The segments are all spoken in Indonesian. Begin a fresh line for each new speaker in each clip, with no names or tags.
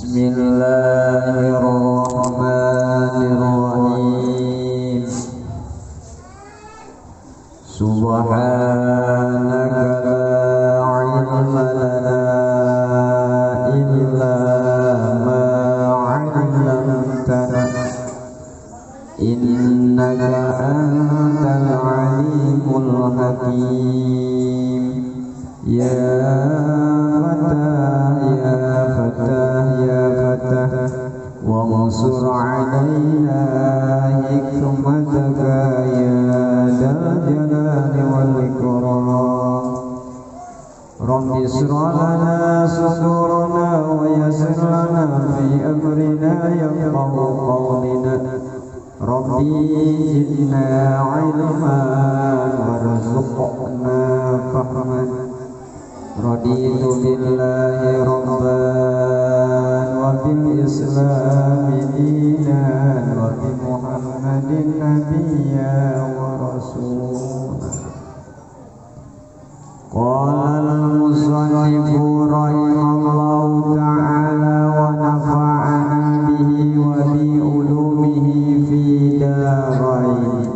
Bismillahirrahmanirrahim. Subhanaka la ilma lana illa ma 'allamtana innaka antal alimul hakim. Ya وانصر علينا حكمتك يا ذا الجلال والإكرام. رب اشرح لنا صدورنا ويسر لنا في أمرنا يفقهوا قولنا. ربي زدنا علما وارزقنا فهما. رضيت بالله ربا وبالإسلام دينا وبمحمد نبيا ورسولا. قال المصنف رحمه الله تعالى ونفعنا به وبعلومه في دارين.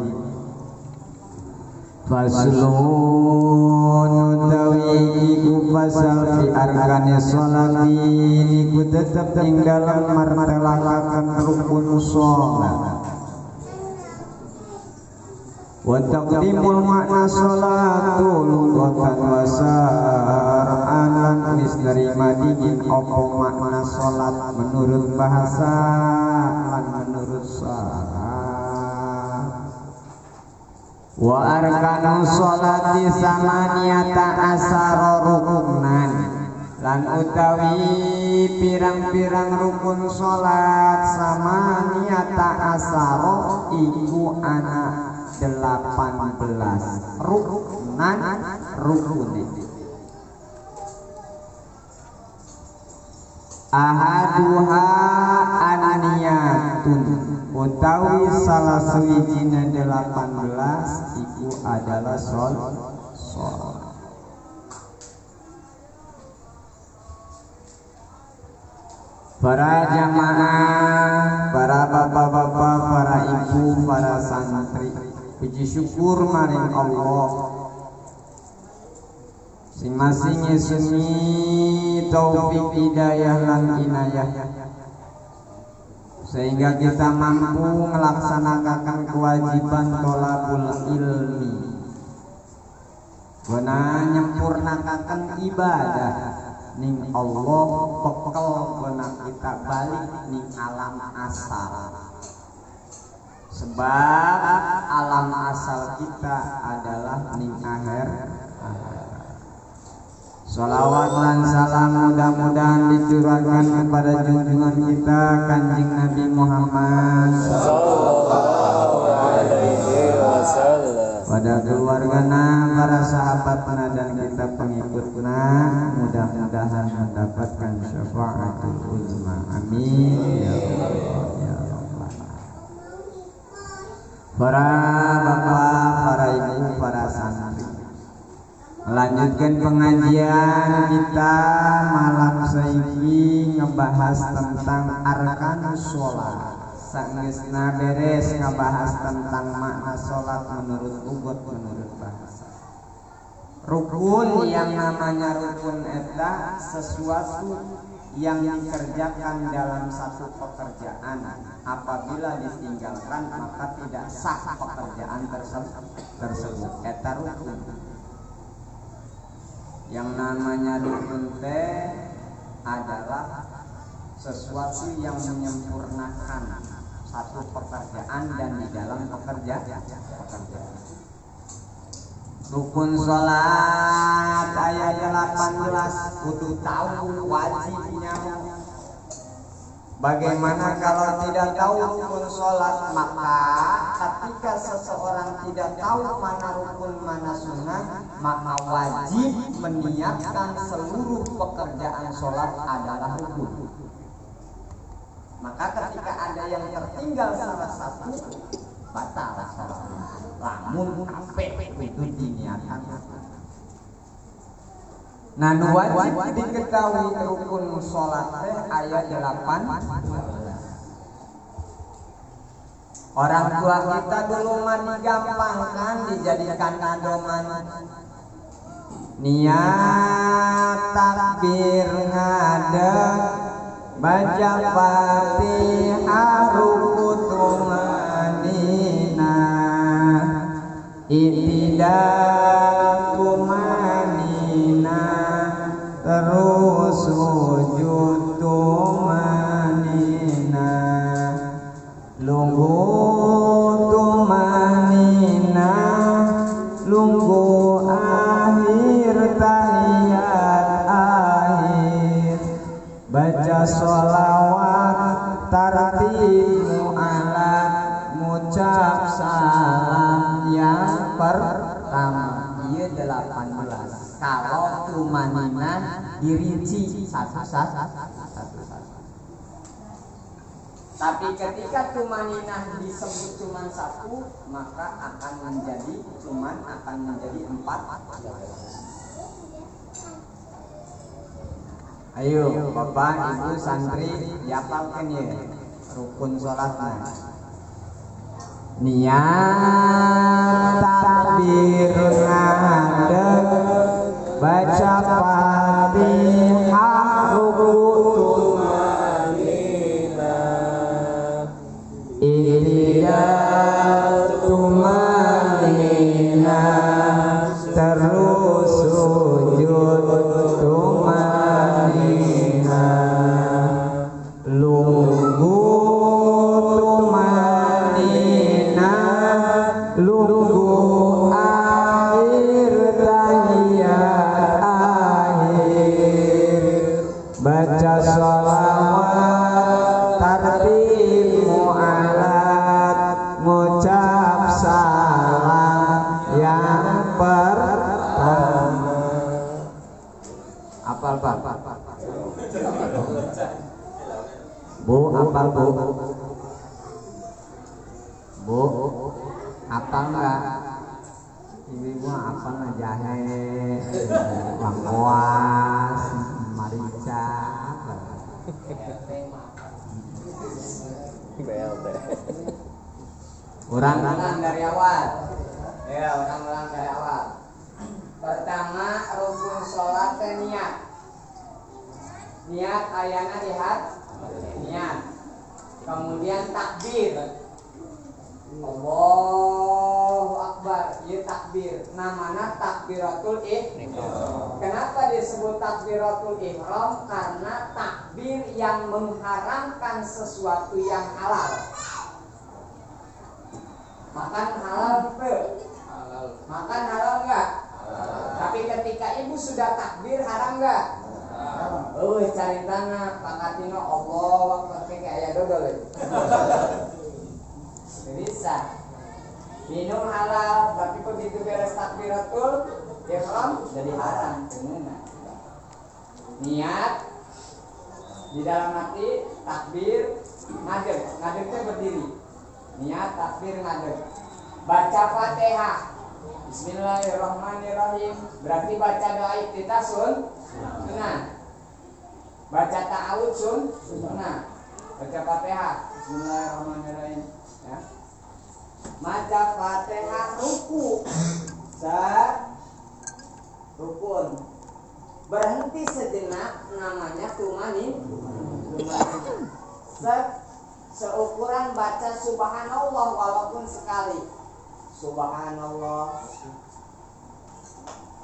Faslun utawi iku pasal fi arkane sholati niku tetep ing dalam martelakaken rukun sholat. Wa taqdimul makna sholatu lughatan wa syar'an lan wis nerima dingin apa makna sholat menurut bahasa lan menurut syara'. Wa arkanu sholati samaniyata asara rukunan lan utawi pirang-pirang rukun sholat samaniyata asara iku ana 18 rukunan rukune. Ahaduha aniyatun utawi salah sawijine 18 iku adalah sholat. Para jamaah, para bapak-bapak, para ibu, para santri, puji syukur maring Allah. Sing-masing seni taufik hidayah lan inayah sehingga kita mampu melaksanakan kewajiban tholabul ilmi, guna nyempurnakan ibadah ning Allah pekel guna kita balik ning alam asal. Sebab alam asal kita adalah ning akhir. Salawat dan salam mudah-mudahan dicurahkan kepada junjungan kita Kanjeng Nabi Muhammad sallallahu alaihi wasallam, pada keluargana, para sahabatna dan kita pengikutna, mudah-mudahan mendapatkan syafaatul uzma. Amin ya Allah ya Allah. Para bapak, para ibu, para santri, melanjutkan pengajian kita malam saiki ngebahas tentang arkanus sholat. Saenggeusna beres ngebahas tentang makna sholat menurut lugat, menurut bahasa. Rukun yang namanya rukun eta sesuatu yang dikerjakan dalam satu pekerjaan, apabila ditinggalkan maka tidak sah pekerjaan tersebut. Eta rukun. Yang namanya rukun teh adalah sesuatu yang menyempurnakan satu pekerjaan dan di dalam pekerjaan. Rukun sholat ayat 18 kudu tahu wajibnya. Bagaimana kalau tidak tahu rukun sholat? Maka ketika seseorang tidak tahu mana rukun mana sunnah, maka wajib meniatkan seluruh pekerjaan sholat adalah rukun. Maka ketika ada yang tertinggal salah satu, batal sholat. Lamun sampai itu diniatkan. Nah wajib diketahui rukun sholat teh ayat 8. Orang tua kita dulu mah digampangkan, dijadikan adoman. Niat takbir ngadeg, baca Fatihah ruku tumaninah, i'tidal tumaninah, terus sujud tumaninah, lunggu tumaninah, lunggu akhir tahiyat akhir, baca sholawat tartib mu'alat, ngucap salam yang pertama. Iya 18. Kalau tumaninah dirinci satu-satu. Tapi ketika tumaninah disebut cuma satu, maka akan menjadi 4. Ayo Bapak Ibu santri dihafalkan ya rukun sholatnya. Niat takbir ngadeg, baca Fatihah ruku tumaninah, i'tidal tumaninah, terus sujud tumaninah, lunggu tumaninah, lunggu akhir tahiyat akhir, baca sholawat tartib mu'alat, ngucap salam yang pertama. Apal Pak? Bu, apal Bu? Bu, apal enggak? Ibu apal nggak jahe, lengkuas, marica. Ulang dari awal. Ya, ulang dari awal. Pertama, rukun sholat niat. Niat ayana lihat niat. Kemudian takbir. Allahu Akbar, ya takbir. Namanya takbiratul ihram. Kenapa disebut takbiratul ihram? Karena takbir yang mengharamkan sesuatu yang halal. Makan halal be? Makan halal enggak? Tapi ketika ibu sudah takbir haram enggak? Cari tanah Pak Katino Allah pakai kayak dodol. Bisa minum halal, tapi begitu beres takbiratul ihram jadi haram. Niat di dalam hati, takbir ngadeg, ngadegnya berdiri. Niat takbir ngadeg. Baca Fatihah. Bismillahirrahmanirrahim. Berarti baca doa iftitah sunnah. Baca ta'awudz sunnah. Baca Fatihah. Bismillahirrahmanirrahim. Ya. Baca Fatihah ruku. Rukun. Berhenti sejenak namanya tumaninah. Seukuran baca subhanallah walaupun sekali. Subhanallah.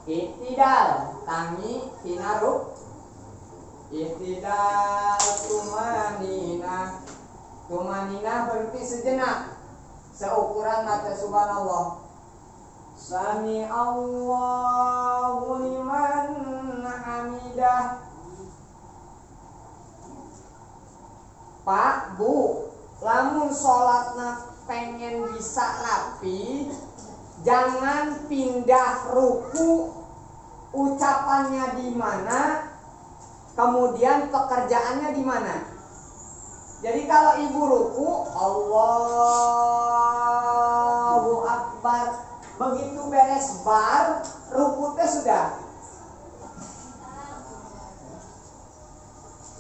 I'tidal tangi hinaruk. I'tidal tumaninah. Tumaninah berhenti sejenak. Seukuran baca subhanallah. Sami Allahu liman hamidah. Pak, Bu, lamun sholatna pengen bisa rapi, jangan pindah ruku, ucapannya di mana, kemudian pekerjaannya di mana. Jadi kalau ibu ruku, Allahu Akbar, begitu beres bar, ruku teh sudah.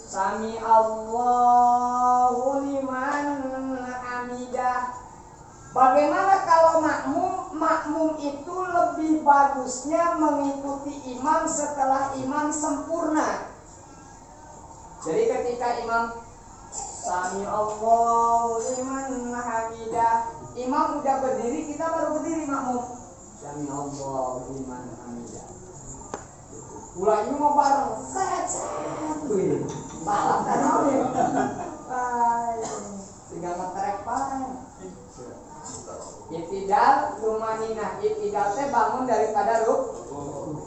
Sami Allahu liman hamidah. Bagaimana kalau makmum? Makmum itu lebih bagusnya mengikuti imam setelah imam sempurna. Jadi ketika imam Sami Allahu liman hamidah, imam udah berdiri, kita baru berdiri makmum. Sami Allahu liman hamidah. Ulangnya mau bareng, set, balap kan awin. Tinggal ngetrek pan. Itidal lumanina, itidal teh bangun daripada rukuk.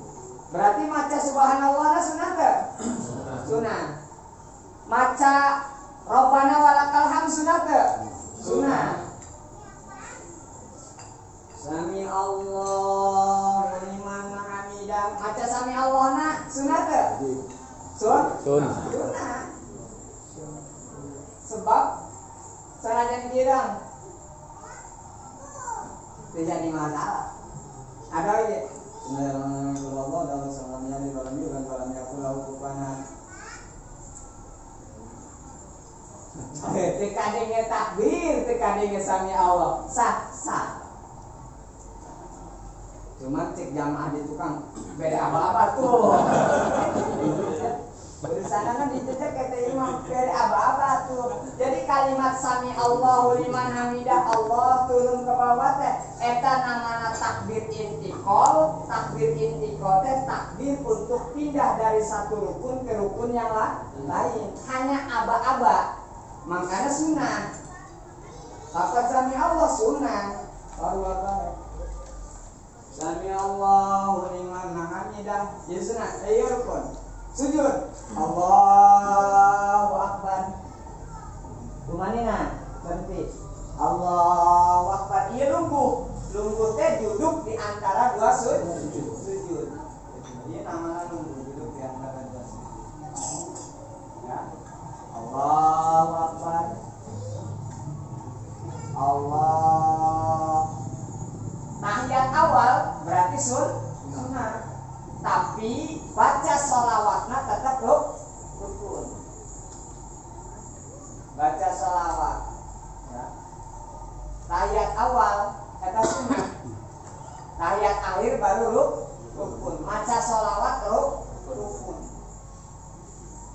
Berarti maca subhanallah sunah ke? Sunah. Maca Rabbana walakal hamd sunah ke? Sunah. Sami Allahu liman hamidah. Maca sami Allahna sunah ke? Sunah. Sebab sanajan kirang tidak jadi masalah. Ada lagi. Bismillahirrahmanirrahim. Dalam salamnya di dalam dan dalamnya aku lakukan. Tekadenge takbir, tekadenge sami Allah. Sah. Cuma cek jamaah di tukang beda apa-apa tuh. Bersana kan dicecek kata imam beda apa-apa tuh. Jadi kalimat sami Allahu liman hamidah, Allah turun ke bawah teh eta namana takbir intikal. Takbir intikal teh takbir untuk pindah dari satu rukun ke rukun yang lain. Hanya aba-aba. Makanya sunnah. Lafaz sami Allah sunnah. Sami Allahu liman hamidah. Jadi sunnah. Ayo rukun. Sujud. Allahu Akbar. Kumanina berhenti. Allahu Akbar. Iya lungguh. Lungguh teh duduk di antara dua sujud. Ini namanya lungguh, duduk di antara dua sujud. Ya. Allahu Akbar. Allah. Tahiyat awal berarti sunnah. Tapi baca sholawatnya tetap rukun. Baca sholawat ya. Tahiyat awal kata sunnah. Tahiyat akhir baru rukun. Baca sholawat rukun.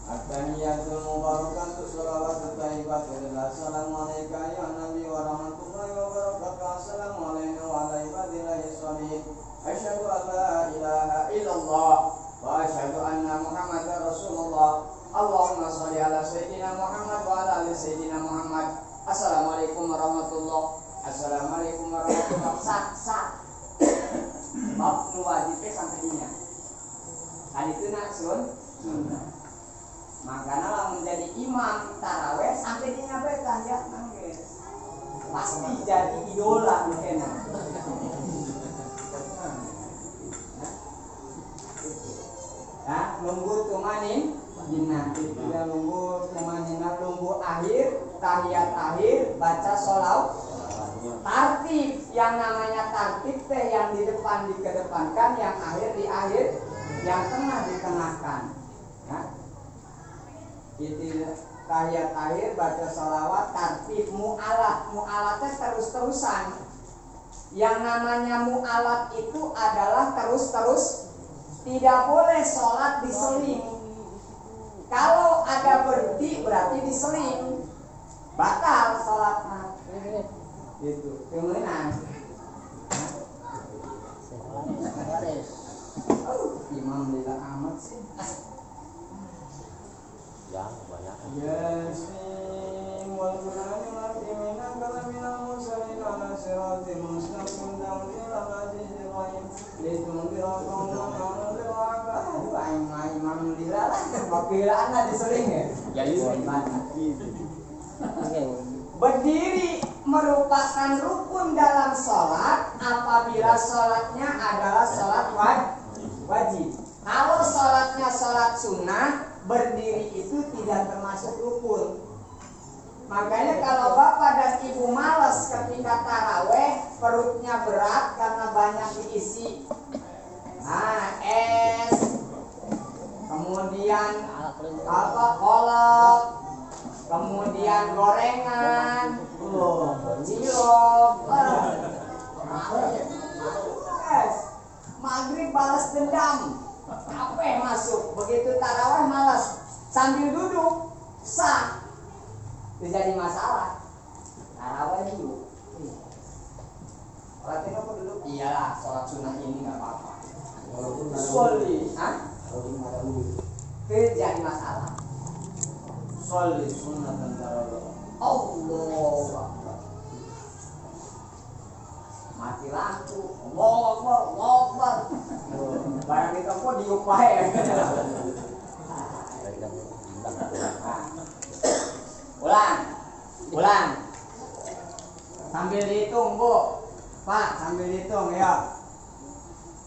At-tahiyatul mubarakatuh sholawat thayyibat. Assalamualaikum ya Nabi wa rahmatullahi wa barakatuh. Assalamualaikum wa ala ibadillahi sholihin. Asyhadu an la ilaha illallah wa asyhadu anna Muhammadar Rasulullah. Allahumma shalli ala sayyidina Muhammad wa ala ali sayyidina Muhammad. Assalamualaikum warahmatullahi. Assalamualaikum warahmatullahi. Sak. Bab nu wajib sampai dinya. Kan itu nak sunnah. Makanya lah menjadi imam taraweh sampai dinya bae tahiyat nangis. Pasti jadi idola mungkin. Ya, nunggu tumanin dinanti tidak nunggu tumanina, nunggu akhir tahiyat akhir baca sholawat. Tartib yang namanya tartib teh yang di depan dikedepankan, yang akhir di akhir, yang tengah ditengahkan. Ya. Itu tahiyat akhir baca sholawat tartib mu'alat teh terus-terusan. Yang namanya mu'alat itu adalah terus-terus. Tidak boleh sholat diseling. Kalau ada berhenti berarti diseling, batal sholatnya. Gitu. Kemudian imam lila amat sih.
Yang banyak.
Yasin wal Qur'anil hakim innaka laminal mursalin ala siratil mustaqim tanzilal azizir rahim litunzira qauman imam lila wakilan diseling ya.
Ya iya.
Berdiri merupakan rukun dalam sholat apabila sholatnya adalah sholat wajib. Kalau sholatnya sholat sunnah, berdiri itu tidak termasuk rukun. Makanya kalau bapak dan ibu malas ketika taraweh, perutnya berat karena banyak diisi es kemudian kolak, kemudian gorengan, cilok, maghrib balas dendam, capek masuk, begitu tarawih malas, sambil duduk sah, itu jadi masalah. Tarawih dulu. Sholat ini apa dulu? Iyalah, sholat sunnah ini nggak apa-apa. Sholli, itu jadi masalah. Sholli sunnatan tarawih. Allahu Akbar. Mati lampu. Allahu Akbar, Allahu Akbar. Barang itu kok diupahe. Ulang. Sambil dihitung, Bu. Pak, sambil dihitung ya.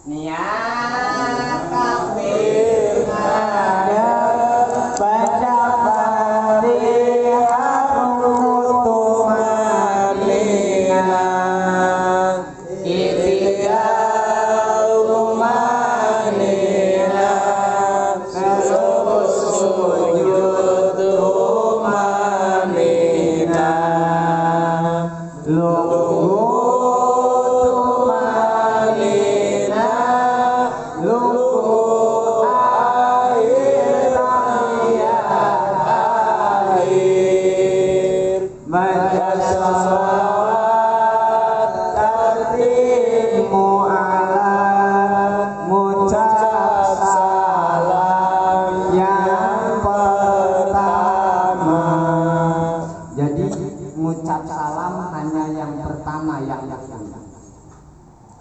Niat takbir ngadep baca Fatihah tumanina itidal tumanina sujud tumanina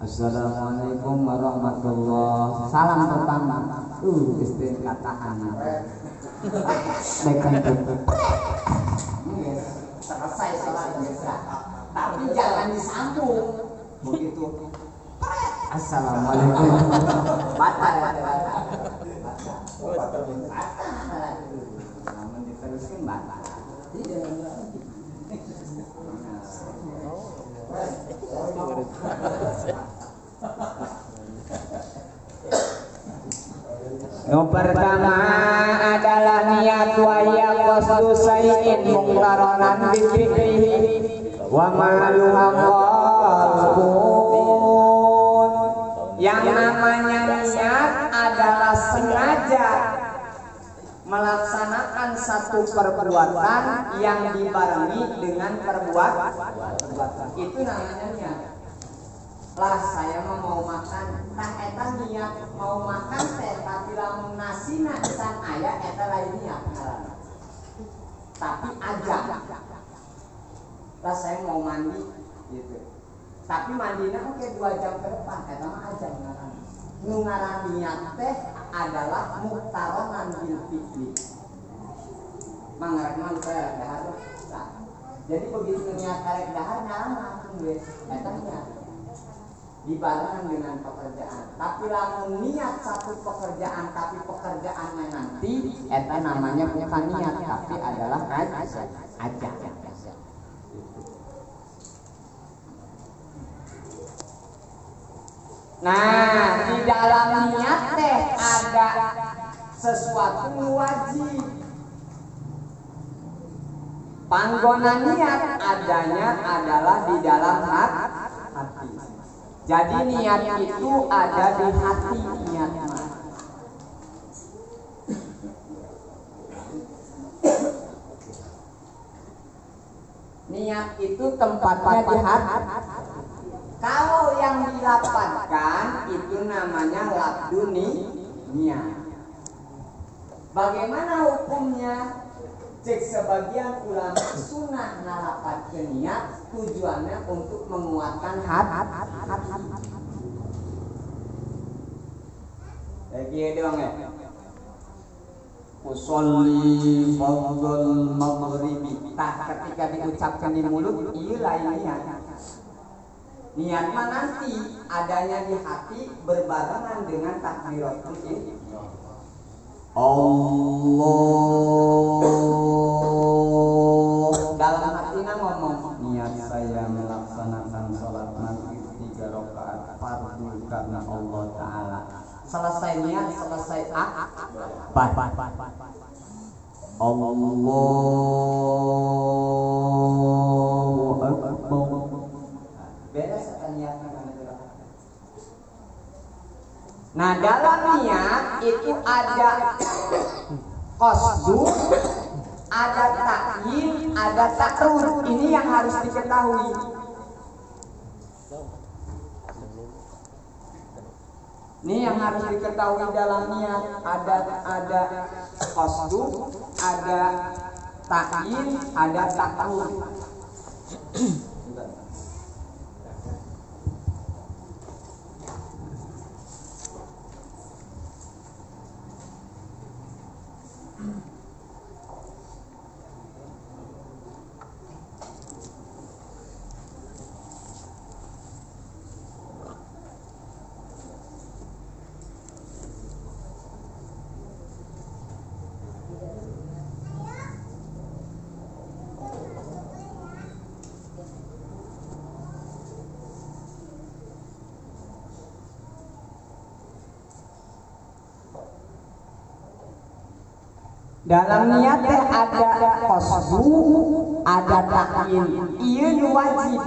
Assalamualaikum warahmatullahi. Salam pertama. Istilah katakan. Selesai salatnya. Tapi jangan disambung. Begitu. Assalamualaikum. Batal. Namun diteruskan batal. Yang pertama adalah niat wa ya qasdu sayin muqtaranan bi fikrihi wa ma'luha qalbun. Yang namanya niat adalah sengaja melaksanakan satu perbuatan yang dibarengi dengan perbuatan. Itu namanya niat. Lah saya mau makan, tah eta niat mau makan teh tapi lamun nasina can aya eta lain niat. Tapi ajak. Lah saya mau mandi gitu. Tapi mandinya oke 2 jam ke depan, eta mah ajak ngaran. Nu ngaran niat teh adalah muqtaronan bil fi'li. Mangarek mah teh dahar. Jadi begitu niat karek dahar nyala geus eta niat. Dibarengan dengan pekerjaan. Tapi lamun niat satu pekerjaan tapi pekerjaannya nanti eta namanya bukan niat tapi adalah ajak. Nah, di dalam niat teh ada sesuatu wajib. Panggona niat adanya adalah di dalam hati. Jadi niat itu ada di hati niatnya. Niat itu tempatnya di hati. Kalau yang dilapatkan itu namanya labdu niat. Bagaimana hukumnya? Cek sebagian ulama sunnah ngalapatkeun niat tujuannya untuk menguatkan hati. Lagi dong ya. Usolli fardhul maghribi. Tah ketika diucapkan di mulut ieu lain niat. Niat mah nanti adanya di hati berbarengan dengan takbiratul ihram. Allah dalam hatinya ngomong niat saya melaksanakan sholat maghrib 3 rakaat fardu karena Allah Ta'ala. Selesai niat, selesai akbar. Allahu Akbar. Beres niatnya. Nah, dalam niat itu ada qasdu, ada ta'yin, ada takrur. Ini yang harus diketahui. Ini yang harus diketahui dalam niat. Ada qasdu, ada ta'yin, ada takrur. Dalam niat ada qasdu, ada ta'yin. Ieu wajib.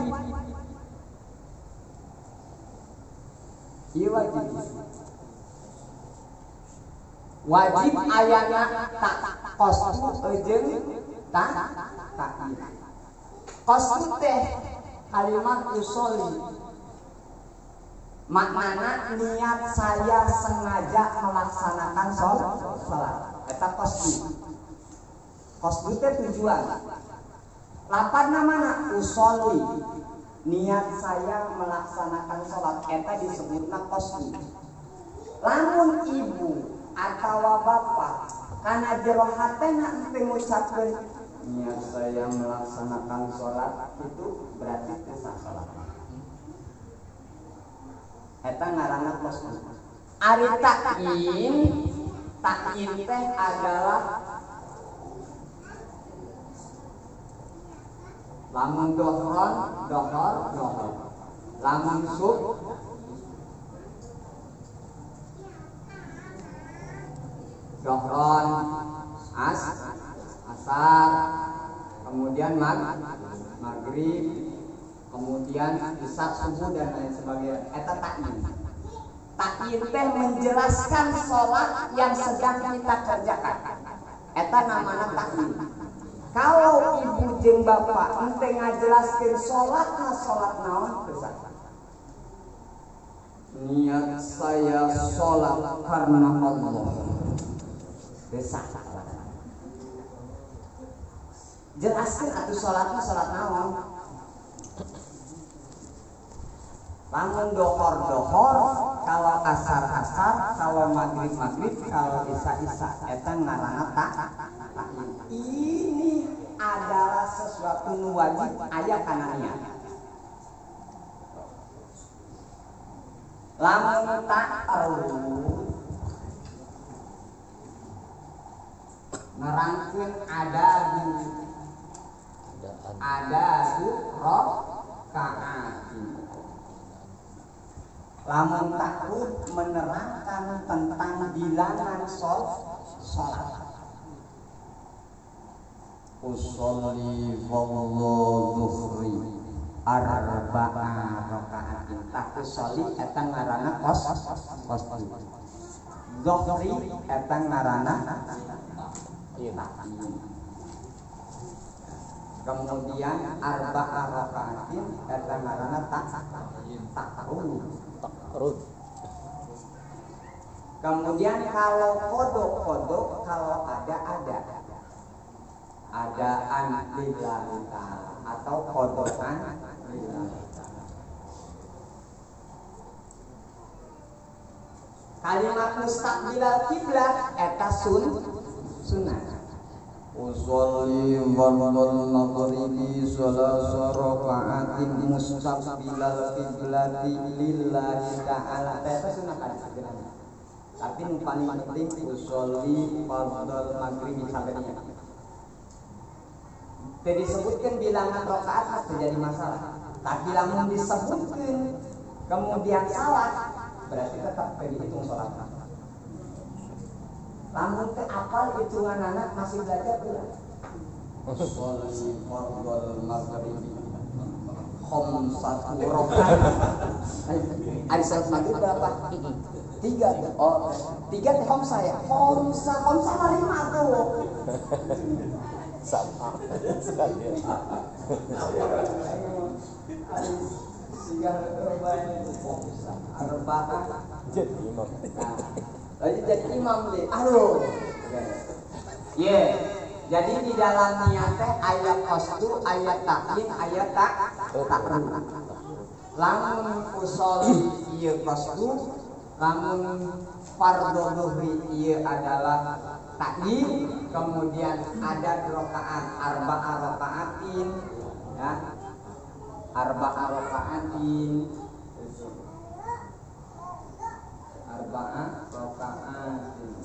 Ieu wajib. Wajib ayana tak qasdu jeung ta'yin. Qasdu teh kalimat usolli. Maknana niat saya sengaja melaksanakan salat. Eta qasdu. Qasdu teh tujuan. Lapan namana usolli. Niat saya melaksanakan salat eta disebutna qasdu. Lamun ibu atawa bapak kana jero hatena teu ngucapkeun niat saya melaksanakan salat itu berarti teu sah salat. Eta ngaranna qasdu. Ari ta'yin teh adalah lamun dohron, dohor. Lamun sub, dohron, asar, kemudian maghrib, kemudian isya, subuh dan lain sebagainya. Eta ta'yin. Ta'yin teh menjelaskan sholat yang sedang kita kerjakan. Eta namanya ta'yin. Kalau ibu jeung bapak ente ngajelaskeun sholat naon besar. Niat saya sholat karena Allah. Besar. Jelaskeun atuh sholat naon. Lamun dohor, kalau asar, kalau maghrib, kalau isya. Eta ngaranna ta'yin. Ini adalah sesuatu nu wajib aya kana niat. Lamun ta'arud nerangkeun adadu rakaat. Lamun ta'arud menerangkan tentang bilangan sholat. Usolli dhuhri arba'a raka'atin. Tak usolli eta ngaranna qasdu. Dhuhri eta ngaranna ta'yin. Kemudian arba'a raka'atin eta ngaranna ta'arud. Kemudian kalau kodok kalau ada adaan lillahi ta'ala atau kodokan lillahi ta'ala. Kalimat mustaqbilal kiblat eta sunnah. Usolli wal maghribi salasa raka'atin mustaqbilal kiblati lillahi ta'ala. Eta sunnah kan. Tapi yang paling penting usolli fardhal maghribi sampai ini. Tadi disebutkan bilangan rakaat terjadi masalah. Tapi lamun disebutkan kemudian salah berarti tetap dihitung sholatnya. Lamun teh apal hitungan anak masih belajar belum? Sholli fardhal maghribi khamsatu rakaat. Ada salat maghrib berapa? 3. Oh, 3 teh khamsa ya. Khamsa mah 5 tuh.
Sama sekali. Jadi imam.
Lagi jadi imam deh. Aduh. Jadi di dalam niat teh ayat qasdu, ayat takin, ayat takrim. Lamun usholi ieu qasdu, lamun fardhu dhuhri ieu adalah takdim, kemudian ada rakaat arba'a rakaatin ya. Arba'a rakaatin. Arba'a rakaatin.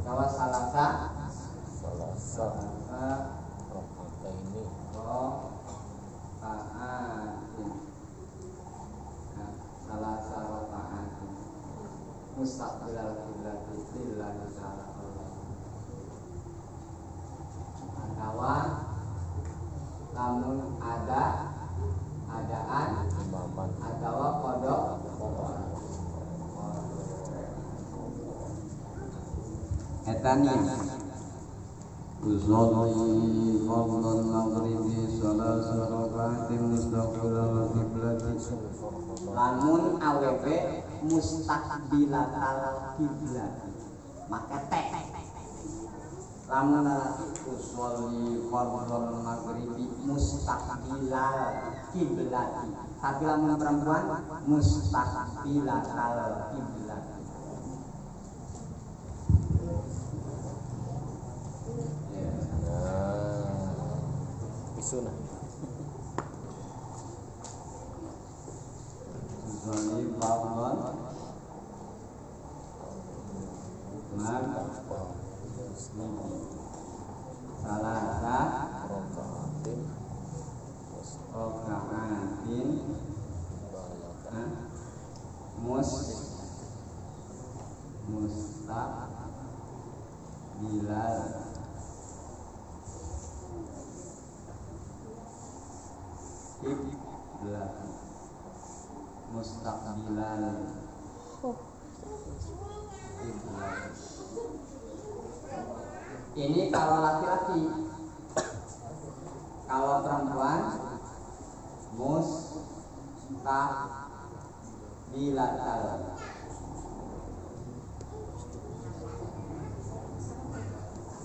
Kawa salasa
rakaat ini
rakaatin. Salasa rakaatin. Mustaqbilal qiblati lillahi ta'ala. Kawa namun adaan
imaman
atau kodok etania
usolli fardhal maghribi salasa rakaatin mustaqbilal qiblati.
lamun aww mustaqbilatal qiblat maka teh lamun
Usolli fardhal maghribi
mustaqbilal qiblat tapi lamun perempuan mustaqbilatal qiblat.
sunnah.
usolli fardhal
salasa
Rakaatin
rakaatin mustaqbilal qiblat mustaqbilal qiblat. Ini kalau laki-laki. Kalau perempuan mustaqbilatal.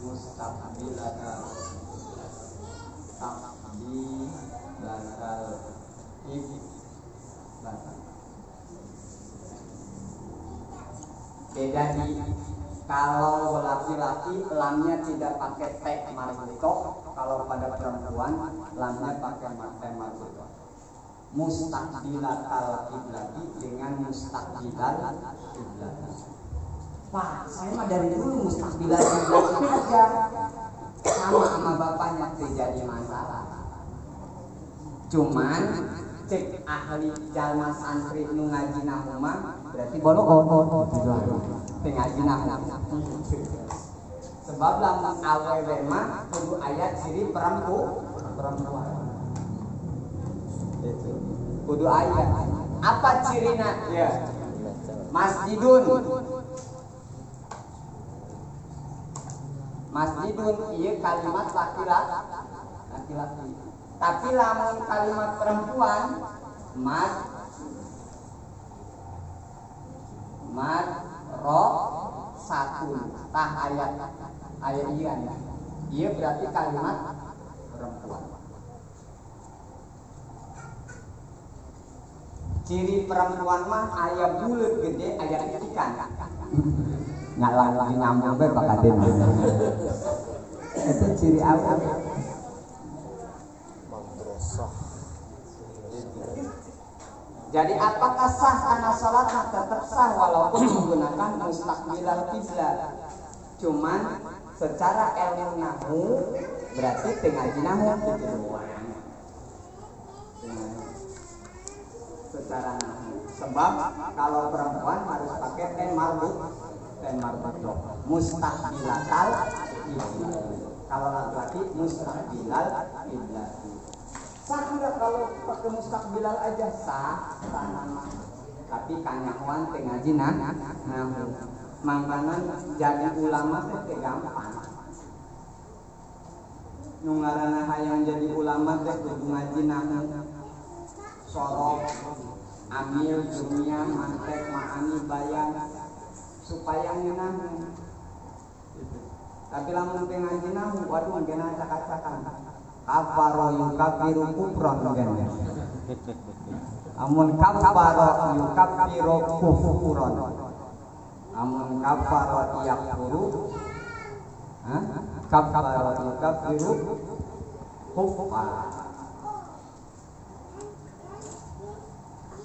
Mustaqbilatal. Taqbilatal qiblat. Beda di kalau laki-laki lamnya tidak pakai tek marbutoh, kalau pada perempuan lamnya pakai tek marbutoh. Mustaqbilatal qiblati dengan mustaqbilal qiblati. Pak, saya mah dari dulu mustaqbilal qiblati aja. Sama bapaknya terjadi masalah. Cuman cek ahli jalma santri nu ngaji nahuma berarti bolong ngaji nahuma. Sebab lamun awewe mah kudu ayat ciri perempuan. Itu. Kudu ayat. Apa cirina? Ya. Masjidun. Masjidun ieu kalimat laki-laki. Tapi lamun kalimat perempuan ro satun tah ayat iya berarti kalimat perempuan. Ciri perempuan mah aya buleut gede aya ikan
nyala nyambung bae bakatin. Itu ciri awal.
madrasah.
Jadi apakah sah karena salatnya tetap sah walaupun menggunakan mustaqbilal qiblat. Cuman secara ilmu nahwu berarti tengah jinahu gitu doang. Secara nahu. Sebab kalau perempuan harus pakai ten marbut mustaqbilatal qiblat. Kalau laki-laki mustaqbilal qiblat. Sah enggak kalau pakai mustaqbilal aja sah nama. Tapi kanyahuan teu ngaji nahu. Mangkanan jadi ulama teh gampang. Nu ngaranna hayang jadi ulama teh kudu ngaji nahu. Sorok, amil, dunia, mantek, ma'ani, bayan supaya ngeunah. Tapi lamun teu ngaji nahu, waduh geuna acak-acakan. Kafaro yukafiru kufron gen. Amun kafaro yukafiru kufron. Amun kafaro yakfuru. Kafaro yukafiru kufran.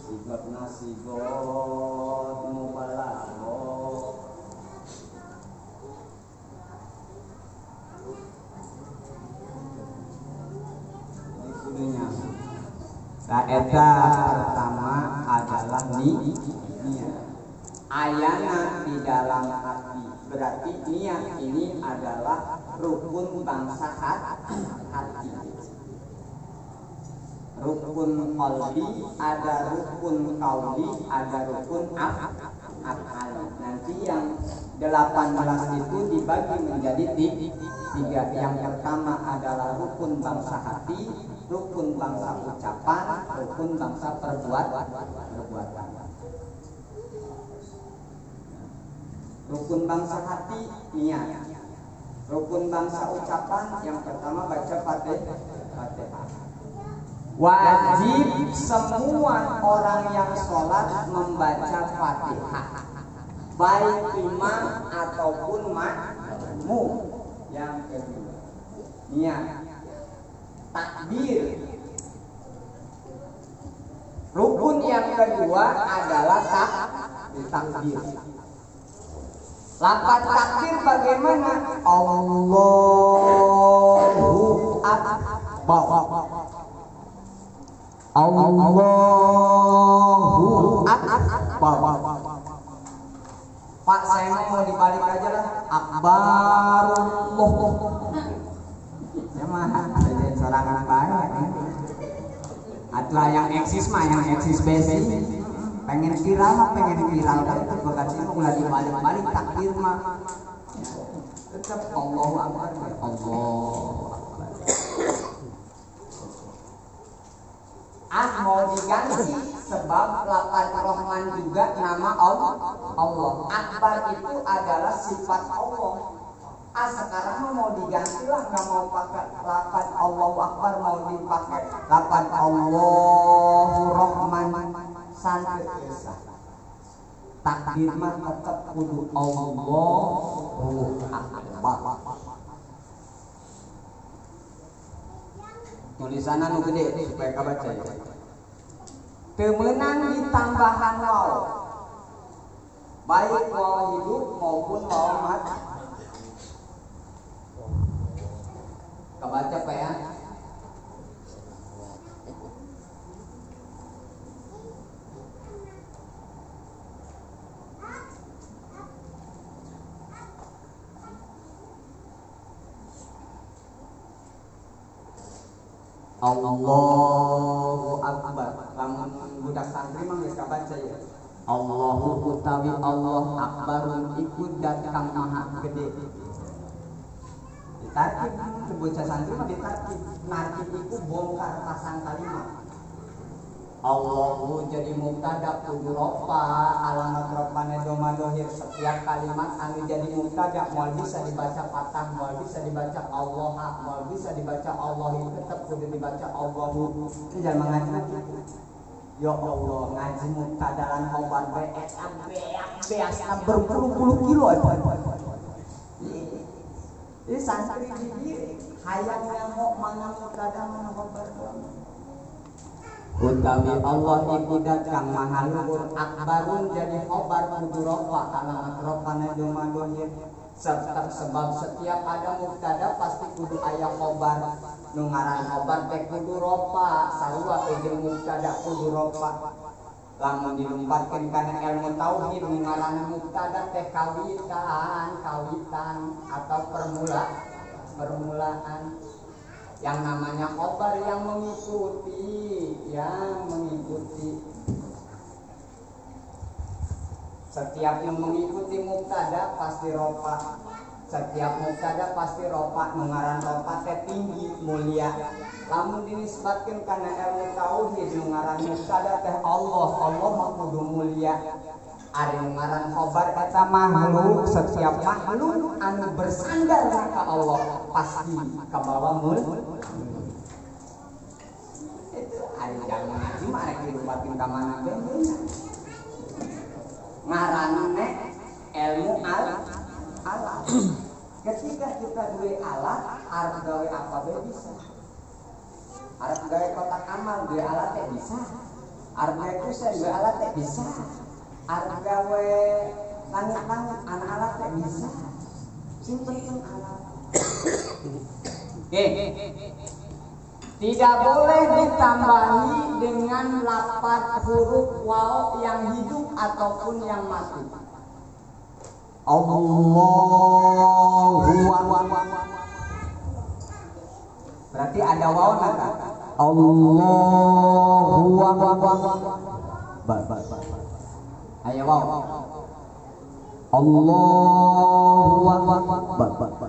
Sigot nasigot mubalaghah. Ini kudunya. Kaedah pertama adalah niat. Ayana di dalam hati. Berarti niat ini adalah rukun bangsa hati. Rukun qalbi, ada rukun qauli, ada rukun af'al. Nanti yang 18 itu dibagi menjadi 3. Yang pertama adalah rukun bangsa hati, rukun bangsa ucapan, rukun bangsa perbuatan. Rukun bangsa hati niat. Rukun bangsa ucapan yang pertama baca Fatihah. Wajib semua orang yang sholat membaca Fatihah, baik imam ataupun makmum. Yang kedua, niat, takbir. Rukun yang kedua adalah takbir. Lafaz takbir bagaimana? Allahu Akbar. Allahu Akbar. Pak, saya mau dibalik aja lah. Akbarullah. Ya mah, ada sorangan baik. Atuh yang eksis mah, yang eksis basic. Pengen viral kan itu berarti ulah dibalik-balik takbir mah. Tetap Allahu Akbar. Allahu Akbar. Mau diganti sebab lafaz Rahman juga nama Allah. Akbar itu adalah sifat Allah. Sekarang mau diganti lah, nggak mau pakai lafaz Allahu Akbar, mau dipakai lafaz Allahu Rahman. Santai kisah. Takbir mah tetap kudu Allahu Akbar. Tulisanna nu gede supaya kabaca ya. Teu meunang ditambahan waw. Baik waw hidup maupun waw mati. Kabaca Pak ya. Allahu Akbar. Lamun budak santri mah geus kabaca ya. Allahu utawi Allah akbarun iku dat kang maha gede. Ditartib bocah santri mah ditartib. Nartib iku bongkar pasang kalimat. Allahu jadi mubtada kudu rofa, alamat rofane doma dohir. Setiap kalimat anu jadi mubtada moal bisa dibaca patah, moal bisa dibaca Allah, moal bisa dibaca Allahi, tetap kudu dibaca Allahu. Jangan ngaji. Ya Allah, ngaji mubtada lan khobar beas berpuluh-puluh kilo ini santri ini hayang ngamuk mana mubtada mana khobar. Utawi Allah iku dat kang maha luhur, akbarun jadi khobar kudu rofa, alamat rofane doma dohir. sebab setiap ada mubtada pasti kudu aya khobar. Nu ngaran khobar teh kudu ropa, sarua jeung mubtada kudu ropa. Lamun dilumpatkeun kana ilmu tauhid nu ngaran mubtada teh kawitan atau permulaan. Yang namanya khobar yang mengikuti. Setiap yang mengikuti mubtada pasti ropa. Setiap mubtada pasti ropa. Mengaran ropa teh tinggi mulia. Lamun dinisbatkeun kana ilmu tauhid mengaran mubtada teh Allah mah kudu mulia. Ari ngaran khobar eta makhluk, setiap makhluk anu bersandar ka Allah pasti ka bawah itu ari jangan ngaji mah rek dilubatkeun ka mana bae. Ngaranna ilmu alat. Ketika kita duwe alat, arep gawe apa bae bisa. Arep gawe kotak amal duwe alat teh bisa. Arep gawe kusen duwe alat teh bisa. Arep gawe langit-langit anak alat teh bisa. Sing penting alat. Tidak boleh ditambahi dengan lafaz huruf waw yang hidup ataupun yang mati. Allahu Akbar. Berarti ada waw nata. Allahu Akbar. Ayo waw. Allahu Akbar. Allahu Akbar.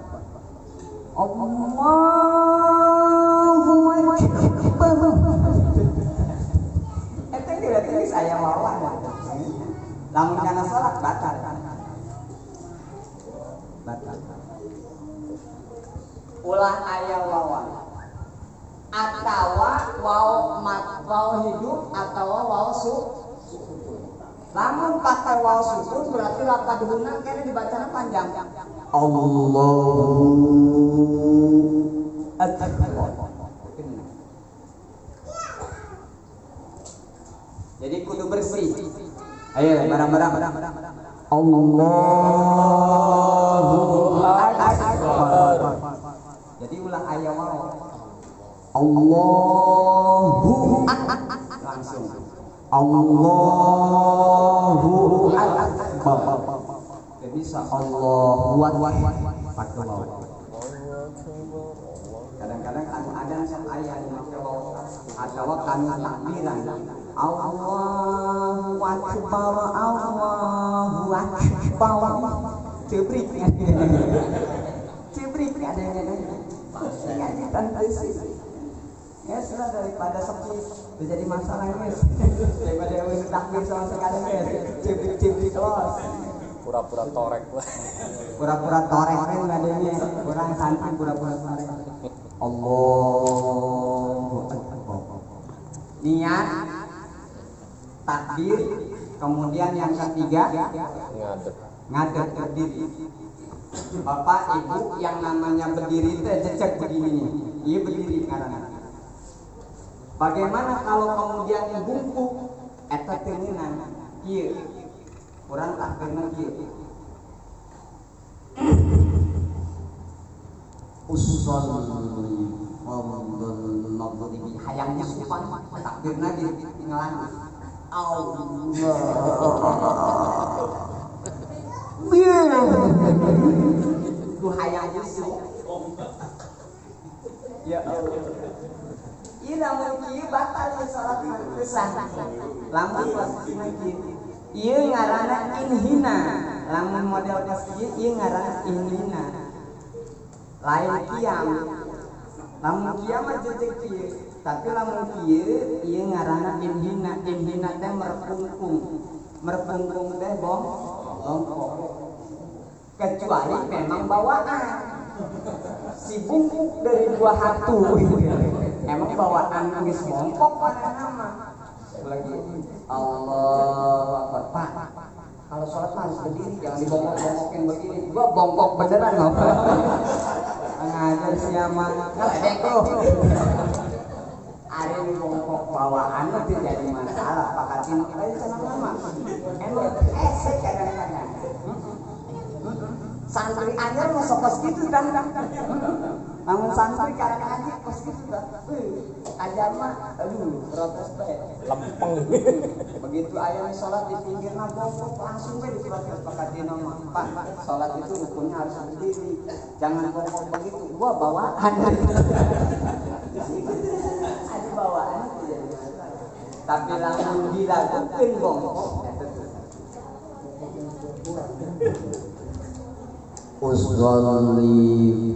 Eta geus aya wawan. Lamun kana salat batal. Ulah aya wawan. Atawa waw hidup atawa waw sukun. Lamun pakai waw sukun berarti lafaz duhuna kene dibacana panjang. Allahu Akbar. Jadi kudu bersih. Ayo barang-barang. Allahu Akbar. Jadi ulang aya waw. Allahu langsung. Allahu Akbar. Jadi bisa Allahu Akbar. Pakai waw. Kadang-kadang anu adzan sama aya anu make waw atawa kanu takbiran. Allahu Akbar, Allahu Akbar. Cebrik ada yang ya sudah daripada sepi menjadi masalah guys. Daripada yang takbir sama sekali guys. Cebrik los.
Pura-pura torek.
Pura-pura torek kan adanya. Kurang santun pura-pura torek. Allahu Akbar. Niat takbir, kemudian yang ketiga ngadeg berdiri. Bapak ibu yang namanya berdiri itu jejak begini nih. Iya berdiri karena. Bagaimana kalau kemudian bungkuk eta teuningan ieu. Urang takbirna ieu. Usolli fardhul maghribi hayang nyusupan takbirna ditinggalan. Allah. Ku hayang nyusu. Ya Allah. Ieu lamun kieu batal salat kesan. Lamun posisina kieu. Ieu ngaranna inhina. Lamun model pas kieu ieu ngaranna inhina. Lain kiam. Lamun kiam mah jejeg kieu. Tapi lamun kieu ieu ngaranna inhina. Inhina teh merpungkung. Merpungkung teh bongkok. Kecuali memang bawaan. Si bungkuk dari buah hatu. Emang bawaan geus bongkok pada nama. Lagi Allah Akbar. Kalau sholat mah harus berdiri, jangan dibongkok-bongkokin begini. Gua bongkok beneran loh. Ngajar siapa? Ngeledek tuh. Ada di bongkok bawaan itu jadi masalah. Pakatin aja sama-sama. Esek kadang-kadang. Santri anyar mah sokos gitu kan. Namun santri karek ngaji kos gitu kan. Ajar mah aduh protes bae.
Lempeng.
Begitu aya salat di pinggirna bongkok langsung we disuratkeun ka dina mah. Pak, salat itu rukunnya harus berdiri. Jangan bongkok begitu. Gua bawaan. Ada bawaan tapi lamun dilakukeun bongkok
Usolli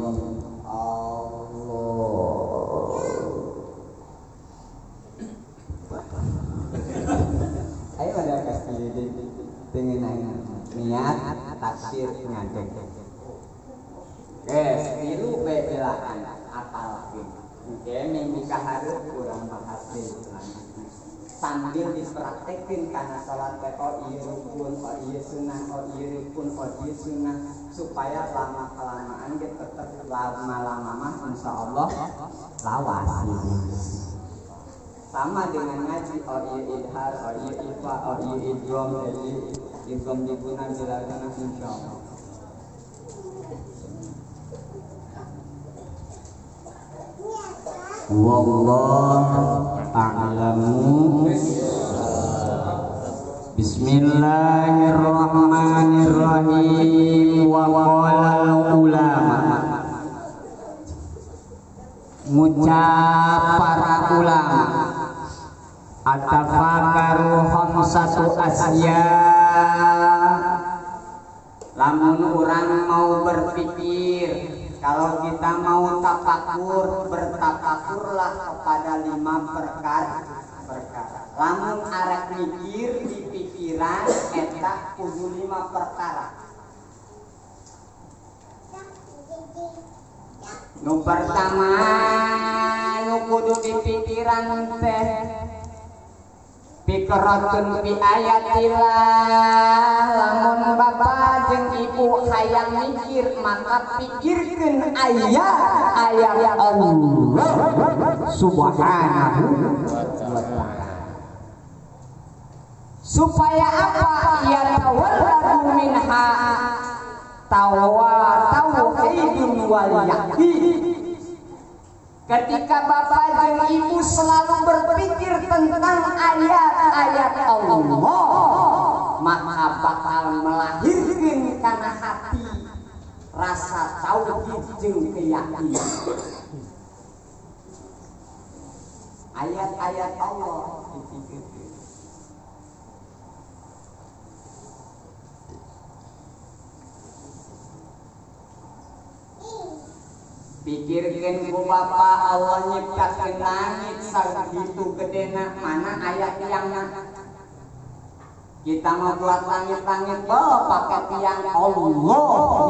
ayo ada kasih pengen niat tafsir ngadeg. Tilu belaan apal oke minggu kaharep kurang bahas sambil dipraktekin karena sholat iya rukun, iya sunnah, iya rukun, iya sunnah supaya lama kelamaan kita tetap lama-lama mah insya Allah lawas sama dengan ngaji iya idhar, iya ifa, iya idrom, iya idrom diguna bilaguna insya Allah.
Wallahu a'lamu. Bismillahirrahmanirrahim. Wa qala ulama. Ngucap para ulama. Atafakaru khamsatu asya.
Lamun orang mau berpikir, kalau kita mau tafakur, bertafakurlah kepada 5 perkara. Lamun arek mikir di pikiran eta kudu 5 perkara. Nu pertama nu kudu di pikiran teh pikratun bi ayatillah. Lamun bapak jeung ibu hayang mikir maka pikirkeun ayat
Allah subhanahu wa ta'ala.
Supaya apa? Ya tawalladu minha tauhidun wal yaqin. Ketika bapak dan ibu selalu berpikir tentang ayat-ayat Allah, maka bakal melahirkan karena hati rasa tauhid jeung keyakinan. Ayat-ayat Allah dipikirkan. Pikirkan ku bapak Allah nyiptakeun langit sagitu gedena mana ayat tiangna. Kita mau buat langit-langit pakai tiang Allah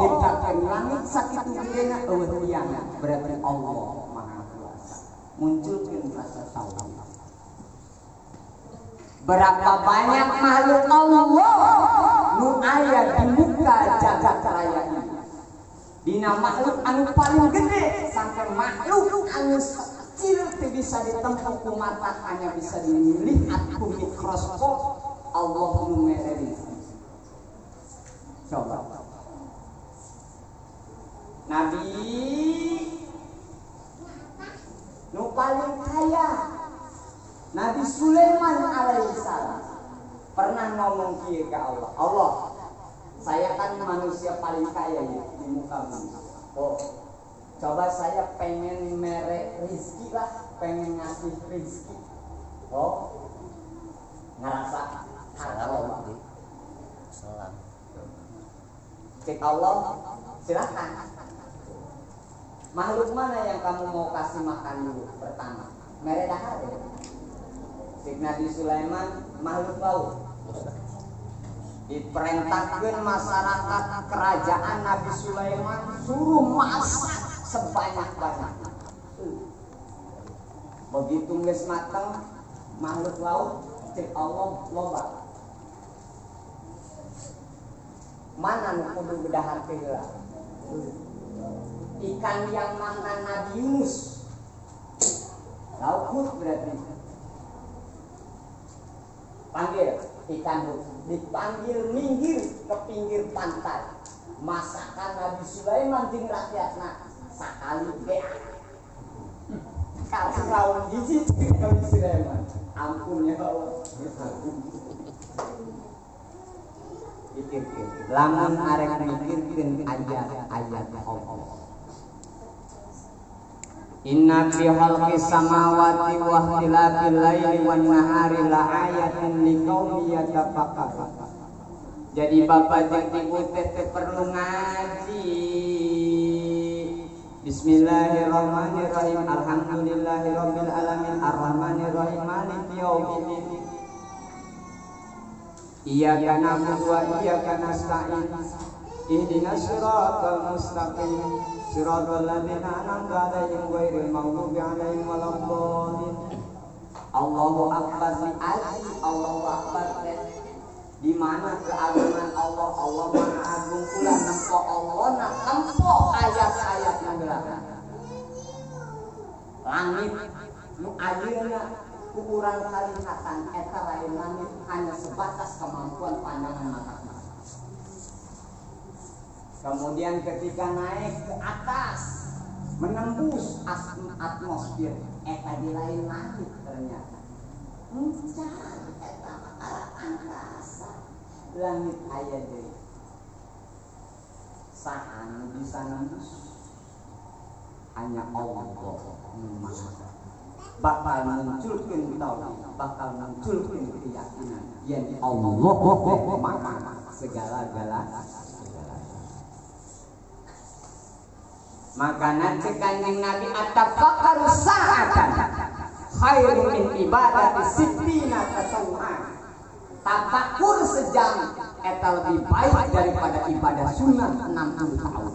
nyiptakeun langit sagitu gedena eueuh tiangna berarti Allah Maha Kuasa. Munculkeun rasa tauhid. Berapa banyak makhluk Allah nu aya di muka jagat raya ini. Dina makhluk anu paling gede sampai makhluk anu kecil bisa ditempuh ku mata hanya bisa dilihat ku mikroskop Allah nu mereri. Coba Nabi nu paling kaya Nabi Sulaiman alaihissalam pernah ngomong kieu ke Allah, Allah saya kan manusia paling kaya ya di muka bumi. Oh, coba saya pengen merek rizki lah, pengen ngasih rizki. Oh, ngerasa halal.
Salam.
Cek Allah, silakan. Makhluk mana yang kamu mau kasih makan dulu pertama? Merek dahar ya. Cek Nabi Sulaiman makhluk laut. Diperintahkan masyarakat kerajaan Nabi Sulaiman suruh masak sebanyak-banyak. Begitu geus mateng makhluk laut cek Allah loba. Mana nu kudu gedahar heula? Ikan yang makan Nabi Yunus. Laut berarti. Panggil ikan dipanggil minggir ke pinggir pantai.
masakan Nabi Sulaiman jeung rakyatna sakali beak kalau lawan hiji Nabi Sulaiman ampun ya Allah
lamun arek mikirkeun ayat-ayat Allah. Inna fi khalqis samawati wa ikhtilafil laili wan nahari la ayatin liqaumin yatafakkarun. Jadi bapak jeung ibu teh perlu ngaji. Bismillahirrahmanirrahim. Alhamdulillahirabbil alamin arrahmanirrahim maliki yaumiddin. Iyyaka na'budu wa iyyaka nasta'in. Ihdinas siratal mustaqim. Siratal ladzina an'amta 'alaihim ghairil maghdubi 'alaihim waladdallin. Allahu akbar li aji, Allahu akbar di mana keagungan Allah, Allah Maha Agung pula nempo Allah nak nempo ayat-ayat yang gelaran. Langit nu ayeuna ku urang kalihatan eta lain langit hanya sebatas kemampuan pandangan mata. Kemudian ketika naik ke atas menembus atmosfer eta di lain langit ternyata mencari eta arah angkasa langit aya deui saha bisa nembus hanya Allah bakal munculkeun tauhid bakal munculkeun keyakinan yen Allah maha segala-galanya. Maka nanti kanjeng Nabi at-tafakkaru sa'atan khairun min ibadati sittina tasawwu'an. Tafakur sejam eta lebih baik daripada ibadah sunnah 60 tahun.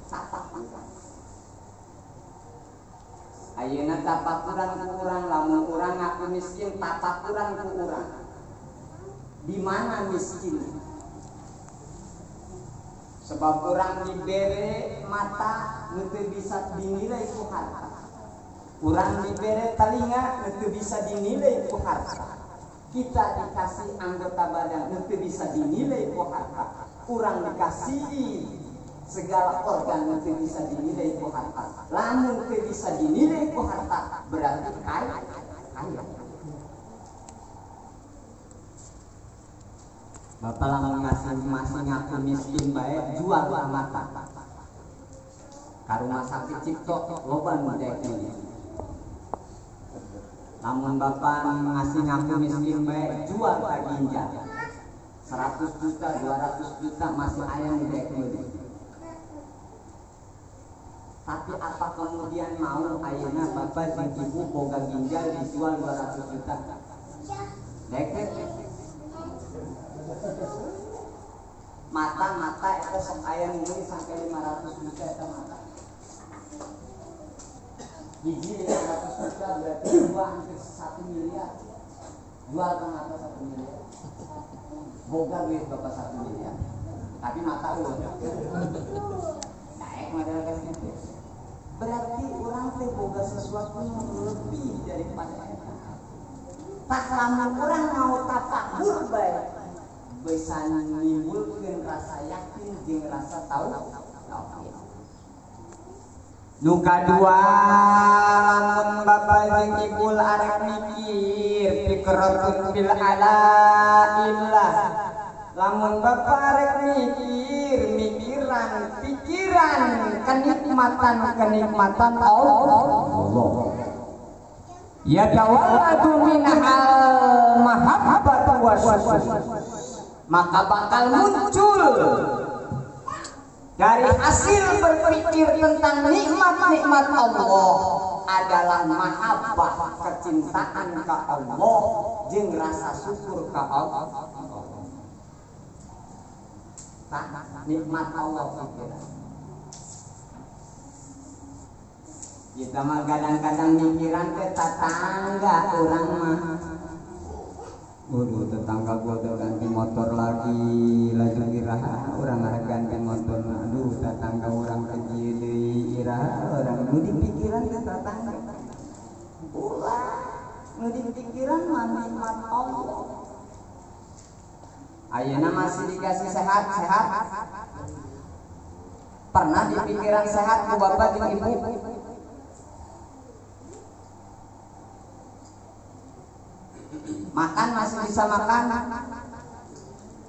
Tafakur. Ayeuna tafakuran ku urang lamun urang ngaku miskin tafakuran ku urang. Di mana miskin? Sebab orang dibere mata itu bisa dinilai ku harta. Orang dibere telinga itu bisa dinilai ku harta. Kita dikasih anggota badan itu bisa dinilai ku harta. Orang dikasih segala organ itu bisa dinilai ku harta. Lamun itu bisa dinilai ku harta berarti kaya. Bapak lamun masing-masing ngaku miskin bae jual mata. Ka rumah sakit Cipto loba nu daek ini. Lamun bapak ngasih ngaku miskin bae jual ka ginjal. 100 juta, 200 juta masih aya nu daek ini. Tapi apa kemudian mau ayeuna bapak jeung ibu boga ginjal dijual 200 juta? Daek mata itu sok aya ini sampai 500 juta eta mata. Gigi 500 juta berarti dua hampir 1 miliar. Jual ke mata 1 miliar. Boga duit bapak 1 miliar. Tapi mata ulun. Naik modal kasih. Berarti orang teh boga sesuatu yang lebih daripada eta. Tak lama orang mau tafakur bae. Bisa menimbulkan rasa yakin jeung rasa tahu. Nu kadua lamun bapak jeung ibu arek mikir fikratun bil alaillah. Lamun bapak arek mikir pikiran kenikmatan Allah. Ya tawalladu minal mahabbatu wasyukur. Maka bakal muncul dari hasil berpikir tentang nikmat-nikmat Allah adalah mahabbah kecintaan ke Allah jeung rasa syukur ke Allah. Nikmat Allah pikiran. Kita mah kadang-kadang mikiran ke tetangga orang mah. Waduh, tetangga gua udah ganti motor lagi, laju iraha, orang ada ganti motor. Aduh, tetangga orang kecil iraha, orang nu dipikiran ke tetangga. Ulah, nu dipikiran nikmat Allah. Ayeuna masih dikasih sehat. Pernah di pikiran sehat ku bapak jeung ibu? Makan masih bisa makan,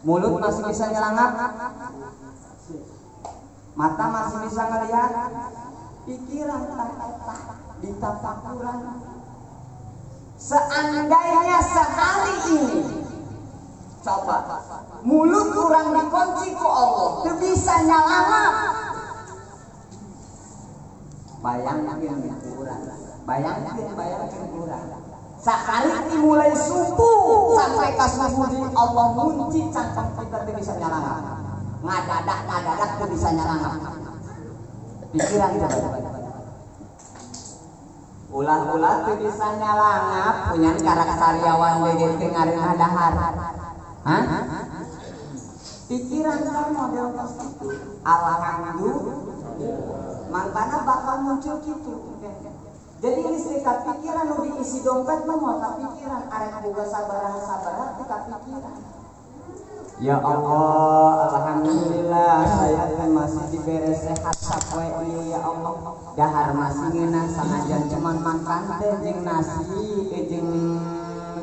mulut masih bisa nyelangap, mata masih bisa ngelihat, pikiran tak ditafakuran. Seandainya sehari ini, coba mulut kurang dikunci ku Allah, teu bisa nyalangap. Bayangkeun kurang. Sehari dimulai subuh sampai ke subuh Allah kunci cangkang kita teu bisa nyalangap. Ngadadak teu bisa nyalangap. Pikiran coba. Ulah teu bisa nyalangap punyan karak sariawan deui teu ngareunah dahar. Hah? Pikiran kan model tos kitu. Alhamdulillah. Mangkana bakal muncul kitu. Jadi istiqat pikiran nu diisi dompet mah moal pikiran arek boga sabaraha teh pikiran. Ya Allah, alhamdulillah saya masih diberi sehat sapoe ieu ya Allah. Dahar masih ngeunah sanajan cuman makan teh jeung nasi jeung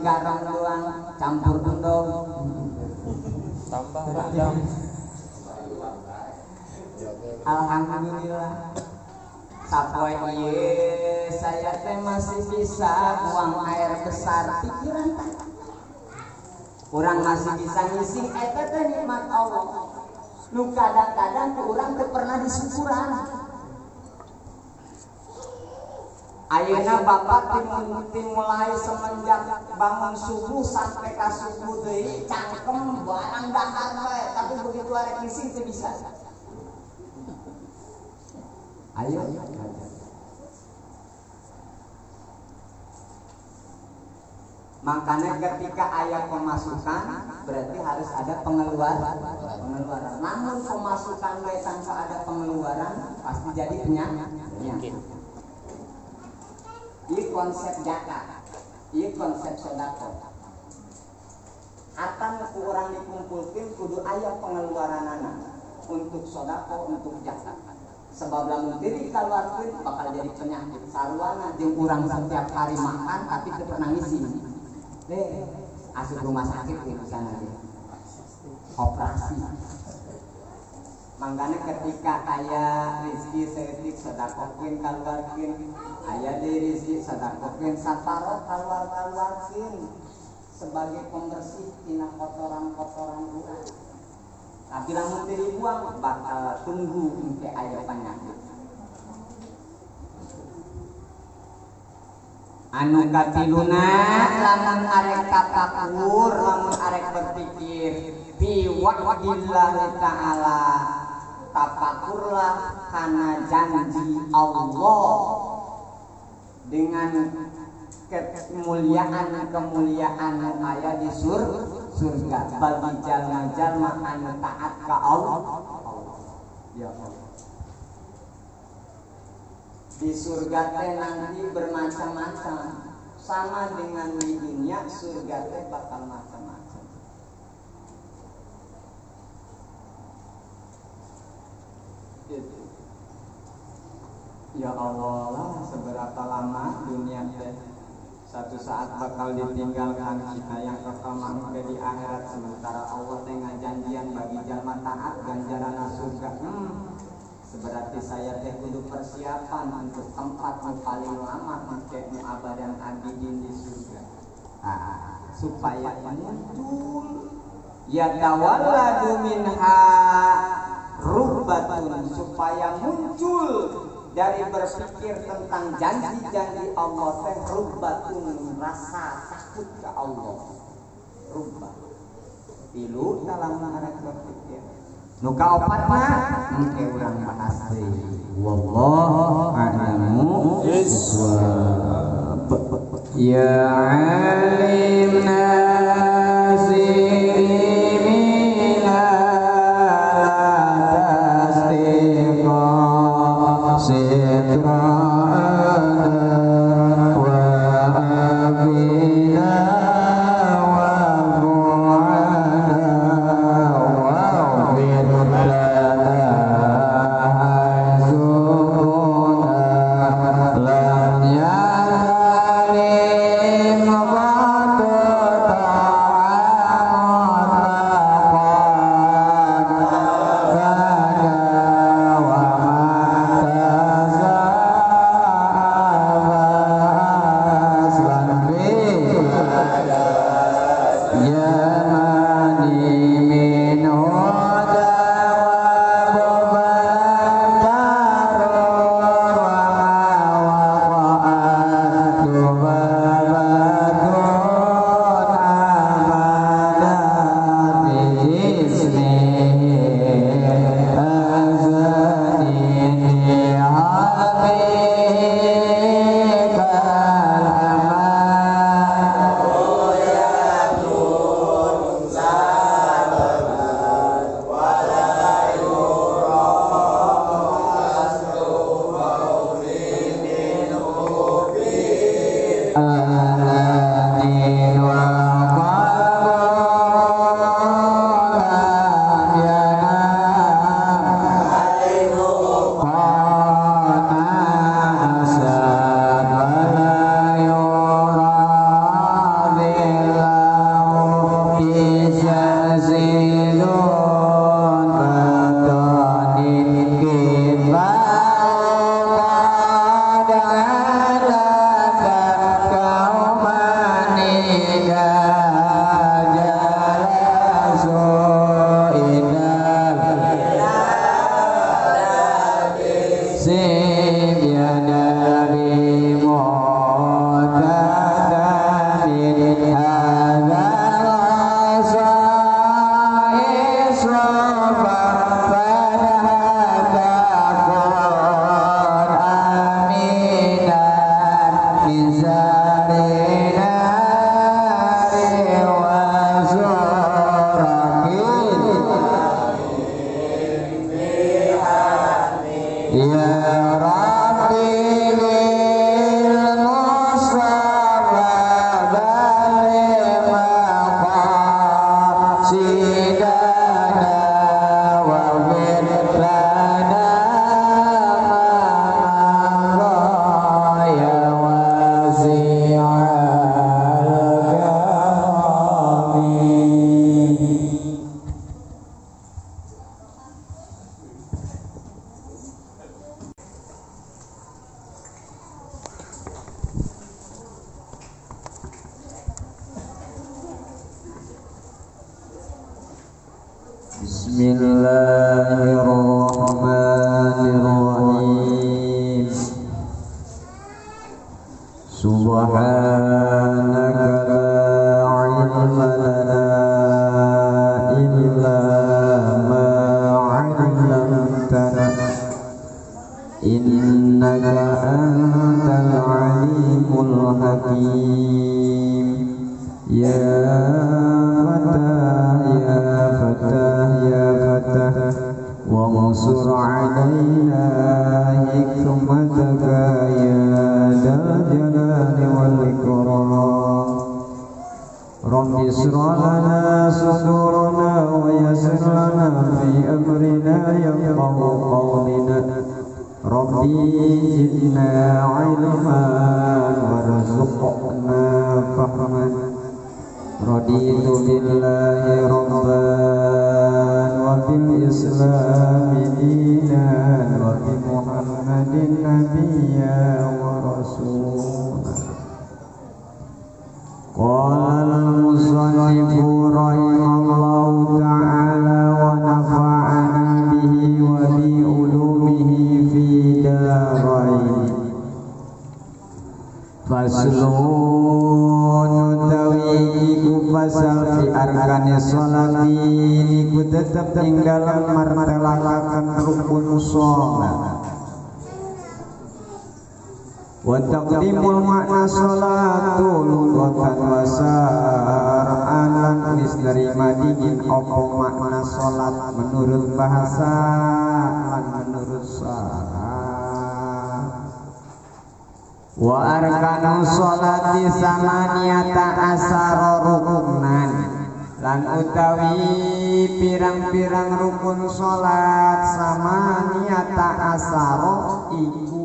garong doang campur dundong. Tambah rendang. Alhamdulillah. Sapoe ieu saya teh masih bisa buang air besar pikiran teh. Urang masih bisa ngising eta teh nikmat Allah. Nu kadang-kadang ku urang teu pernah disyukuran. Ayeuna bapak mulai semenjak bangun subuh sampai ka subuh deui cangkem barang dahar we, tapi begitu arek ngising teu bisa. Ayo. Makanya ketika ayat pemasukan berarti harus ada pengeluaran. Namun pemasukan tanpa ada pengeluaran pasti jadi penyakit. Ini konsep zakat, ini konsep sedekah. Akan kurang dikumpulkan kudu ayat pengeluaranana untuk sedekah untuk zakat. Sebab lamun diri dikeluarkeun bakal jadi penyakit. Sarwana jeung urang setiap hari makan tapi teu pernah ngisi. Asup rumah sakit di sana dia. Operasi. Mangkana ketika aya rezeki saeutik sedekahkeun kaluarkeun, aya deui rezeki sedekahkeun sataro kaluar-kaluarkeun sebagai pembersih tina kotoran-kotoran urang. Tapi lamun teu dibuang bakal tunggu engke aya penyakit. Anu katiluna lamun arek tafakur, lamun arek berpikir bi wa'dillahi ta'ala, tafakurlah kana janji Allah dengan kemuliaan aya di surga bagi jalma-jalma anu taat ka Allah. Ya Allah. Di surga teh nanti bermacam-macam, sama dengan di dunia surga teh bakal macam-macam. Ya Allah lah, seberapa lama dunia teh satu saat bakal ditinggalkan kita yang kekal mangke di akhirat, sementara Allah teh ngajanjian bagi jalma taat ganjaran surga. Berarti saya teh kudu persiapan untuk tempat yang paling lama mangke nu abadan abidin di surga. Supaya muncul ya tawalladu minha rubbatun, supaya muncul dari berpikir tentang janji-janji Allah teh rubbatun, rasa takut ke Allah. Rubbat tilu dalam arek berpikir. Nu kaopatna engke urang bahas deui. Wallahu a'lamu bissawab. Ya alim nasimina tasdiqa sitra wa abina wa bu'ana
Bismillahirrahmanirrahim. Subhanaka la ilma lana illa ma 'allamtana innaka antal alimul hakim. Ya Fatah ya Fatah ya Fatah wa mansur 'alaina hikmataka ya dal jalali wal ikram. Rabbi ishrah lana sudurana wa yassir lana fi amrina yafqahu qawlina. Rabbi zidna 'ilman warzuqna fahman. Raditu billahi rabban wa bil islami dinan wa bi Muhammadin nabiyya wa rasulah. Qala al-musannifu rahimallahu ta'ala wa nafa'ana bihi wa bi ulumihi fi darain. Faslun utawi iku fasal fi arkani sholati iku tetep ing dalam martelakaken rukun sholat. Wa taqdimul makna sholatu lughatan wa syar'an lan wis nerima dingin apa makna sholat menurut bahasa lan menurut syara'. Wa arkanu sholati samaniyata asara rukunan lan utawi pirang-pirang rukun sholat samaniyata asara iku